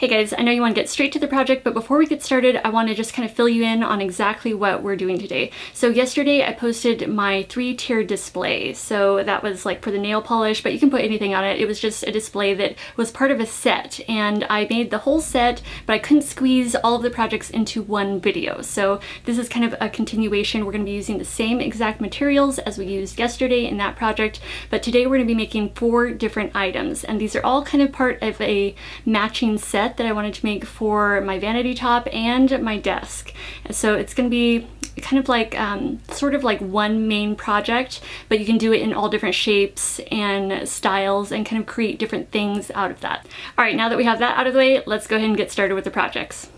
Hey guys, I know you want to get straight to the project, but before we get started, I want to just kind of fill you in on exactly what we're doing today. So yesterday I posted my 3-tier display. So that was like for the nail polish, but you can put anything on it. It was just a display that was part of a set, and I made the whole set, but I couldn't squeeze all of the projects into one video. So this is kind of a continuation. We're going to be using the same exact materials as we used yesterday in that project, but today we're going to be making 4 different items, and these are all kind of part of a matching set that I wanted to make for my vanity top and my desk. So it's going to be kind of like sort of like one main project, but you can do it in all different shapes and styles and kind of create different things out of that. All right, now that we have that out of the way, let's go ahead and get started with the projects.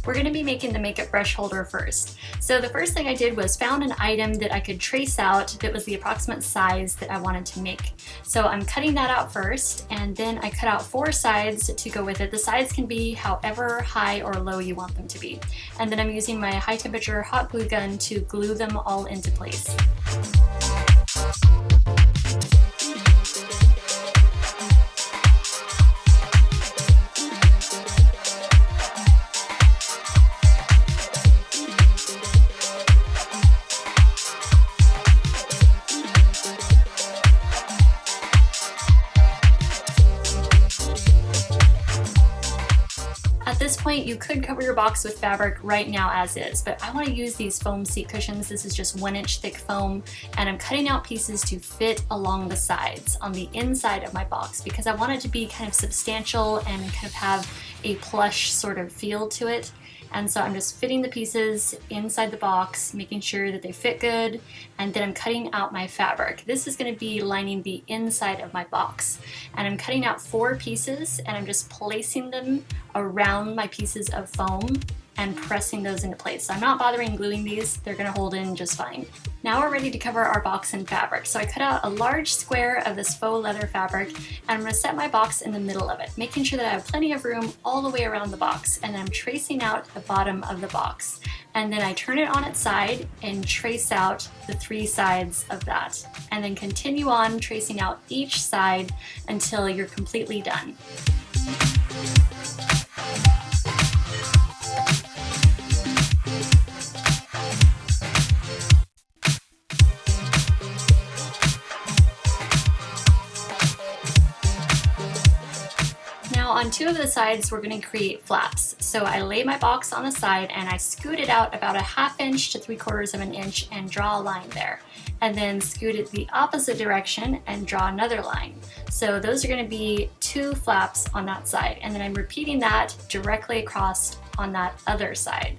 We're going to be making the makeup brush holder first. So the first thing I did was found an item that I could trace out that was the approximate size that I wanted to make. So I'm cutting that out first, and then I cut out 4 sides to go with it. The sides can be however high or low you want them to be. And then I'm using my high temperature hot glue gun to glue them all into place. At this point, you could cover your box with fabric right now as is, but I want to use these foam seat cushions. This is just 1-inch thick foam, and I'm cutting out pieces to fit along the sides on the inside of my box because I want it to be kind of substantial and kind of have a plush sort of feel to it. And so I'm just fitting the pieces inside the box, making sure that they fit good, and then I'm cutting out my fabric. This is going to be lining the inside of my box. And I'm cutting out 4 pieces, and I'm just placing them around my pieces of foam and pressing those into place. So I'm not bothering gluing these, they're going to hold in just fine. Now we're ready to cover our box in fabric. So I cut out a large square of this faux leather fabric, and I'm going to set my box in the middle of it, making sure that I have plenty of room all the way around the box. And then I'm tracing out the bottom of the box. And then I turn it on its side and trace out the 3 sides of that. And then continue on tracing out each side until you're completely done. On 2 of the sides, we're going to create flaps. So I lay my box on the side and I scoot it out about a 1/2 inch to 3/4 of an inch and draw a line there. And then scoot it the opposite direction and draw another line. So those are going to be 2 flaps on that side. And then I'm repeating that directly across on that other side.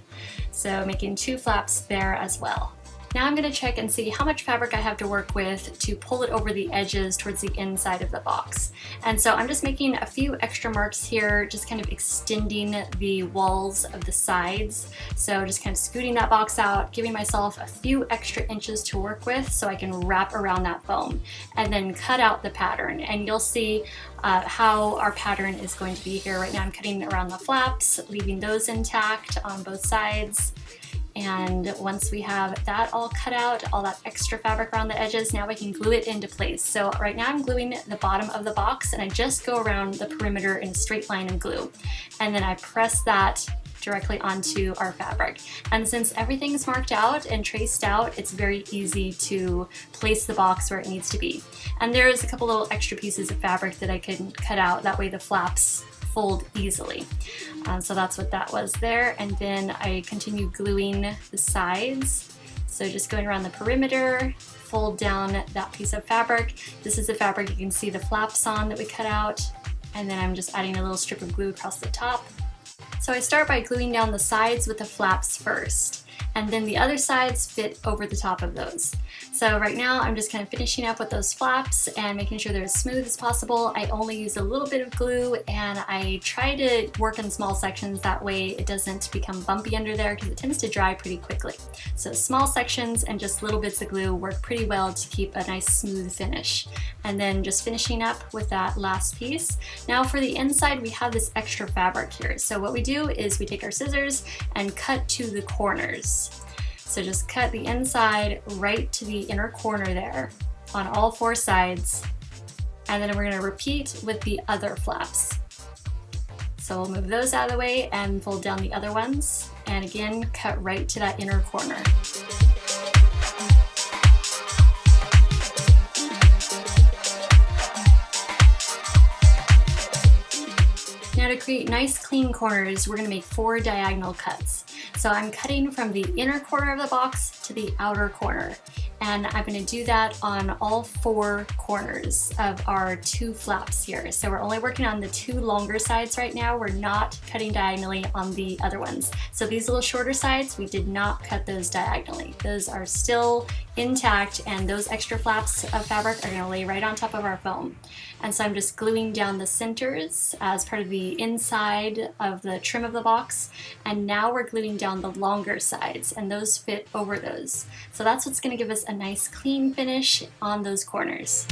So making 2 flaps there as well. Now I'm going to check and see how much fabric I have to work with to pull it over the edges towards the inside of the box. And so I'm just making a few extra marks here, just kind of extending the walls of the sides. So just kind of scooting that box out, giving myself a few extra inches to work with so I can wrap around that foam and then cut out the pattern. And you'll see how our pattern is going to be here. Right now I'm cutting around the flaps, leaving those intact on both sides. And once we have that all cut out, all that extra fabric around the edges, now we can glue it into place. So right now I'm gluing the bottom of the box, and I just go around the perimeter in a straight line of glue. And then I press that directly onto our fabric. And since everything is marked out and traced out, it's very easy to place the box where it needs to be. And there's a couple little extra pieces of fabric that I can cut out, that way the flaps fold easily. So that's what that was there. And then I continue gluing the sides. So just going around the perimeter, fold down that piece of fabric. This is the fabric you can see the flaps on that we cut out. And then I'm just adding a little strip of glue across the top. So I start by gluing down the sides with the flaps first. and then the other sides fit over the top of those. So right now I'm just kind of finishing up with those flaps and making sure they're as smooth as possible. I only use a little bit of glue, and I try to work in small sections, that way it doesn't become bumpy under there because it tends to dry pretty quickly. So small sections and just little bits of glue work pretty well to keep a nice smooth finish. And then just finishing up with that last piece. Now for the inside, we have this extra fabric here. So what we do is we take our scissors and cut to the corners. So just cut the inside right to the inner corner there on all 4 sides. And then we're going to repeat with the other flaps. So we'll move those out of the way and fold down the other ones. And again, cut right to that inner corner. Now to create nice clean corners, we're going to make 4 diagonal cuts. So I'm cutting from the inner corner of the box to the outer corner. And I'm going to do that on all 4 corners of our 2 flaps here. So we're only working on the 2 longer sides right now. We're not cutting diagonally on the other ones. So these little shorter sides, we did not cut those diagonally. Those are still intact, and those extra flaps of fabric are going to lay right on top of our foam. And so I'm just gluing down the centers as part of the inside of the trim of the box. And now we're gluing down the longer sides, and those fit over those. So that's what's going to give us a nice clean finish on those corners.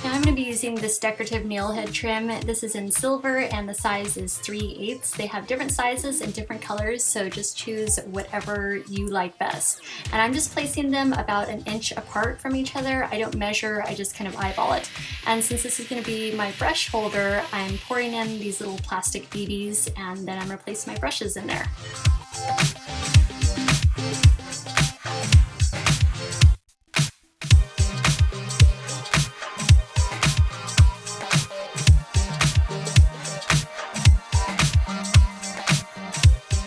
I'm going to be using this decorative nail head trim. This is in silver and the size is 3/8. They have different sizes and different colors, so just choose whatever you like best. And I'm just placing them about 1 inch apart from each other. I don't measure, I just kind of eyeball it. And since this is going to be my brush holder, I'm pouring in these little plastic BBs, and then I'm going to place my brushes in there.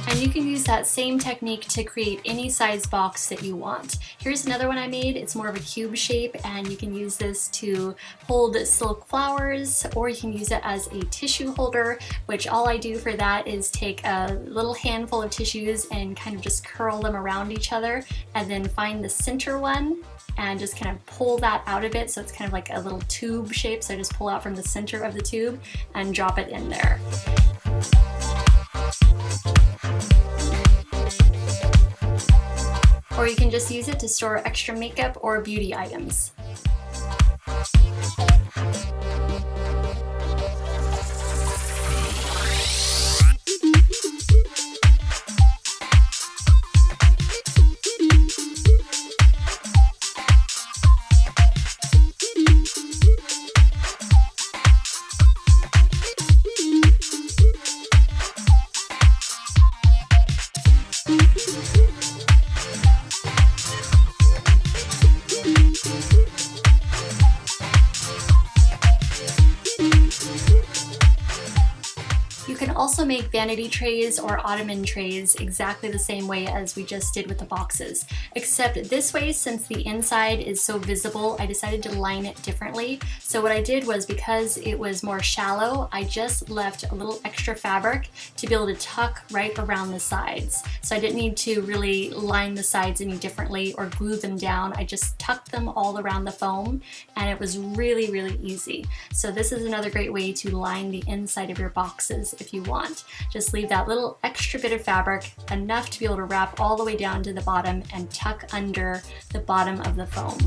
And you can use that same technique to create any size box that you want. Here's another one I made. It's more of a cube shape, and you can use this to hold silk flowers, or you can use it as a tissue holder, which all I do for that is take a little handful of tissues and kind of just curl them around each other, and then find the center one and just kind of pull that out a bit, so it's kind of like a little tube shape. So I just pull out from the center of the tube and drop it in there. Or you can just use it to store extra makeup or beauty items. Also make vanity trays or ottoman trays exactly the same way as we just did with the boxes, except this way, since the inside is so visible, I decided to line it differently. So what I did was, because it was more shallow, I just left a little extra fabric to be able to tuck right around the sides. So I didn't need to really line the sides any differently or glue them down. I just tucked them all around the foam, and it was really, really easy. So this is another great way to line the inside of your boxes if you want. Just leave that little extra bit of fabric, enough to be able to wrap all the way down to the bottom and tuck under the bottom of the foam.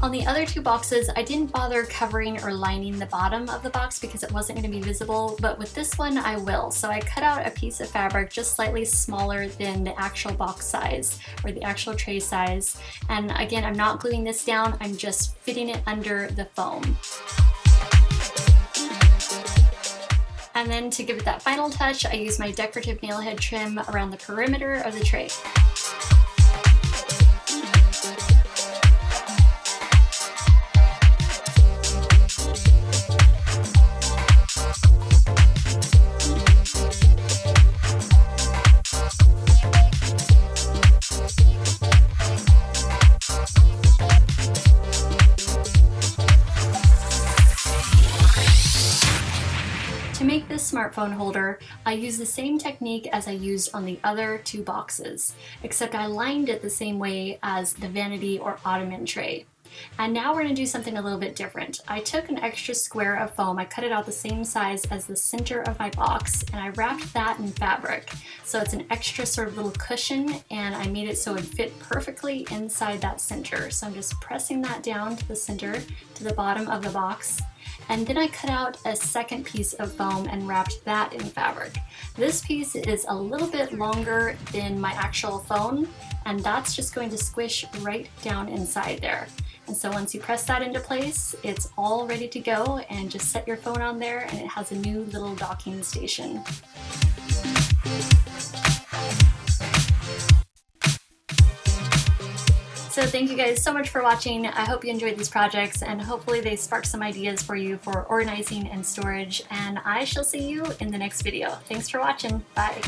On the other 2 boxes, I didn't bother covering or lining the bottom of the box because it wasn't going to be visible, but with this one I will. So I cut out a piece of fabric just slightly smaller than the actual box size or the actual tray size. And again, I'm not gluing this down, I'm just fitting it under the foam. And then to give it that final touch, I use my decorative nail head trim around the perimeter of the tray. To make this smartphone holder, I used the same technique as I used on the other two boxes, except I lined it the same way as the vanity or ottoman tray. And now we're going to do something a little bit different. I took an extra square of foam, I cut it out the same size as the center of my box, and I wrapped that in fabric. So it's an extra sort of little cushion, and I made it so it fit perfectly inside that center. So I'm just pressing that down to the center, to the bottom of the box. And then I cut out a second piece of foam and wrapped that in fabric. This piece is a little bit longer than my actual phone, and that's just going to squish right down inside there. And so once you press that into place, it's all ready to go, and just set your phone on there and it has a new little docking station. So thank you guys so much for watching. I hope you enjoyed these projects, and hopefully they spark some ideas for you for organizing and storage, and I shall see you in the next video. Thanks for watching. Bye.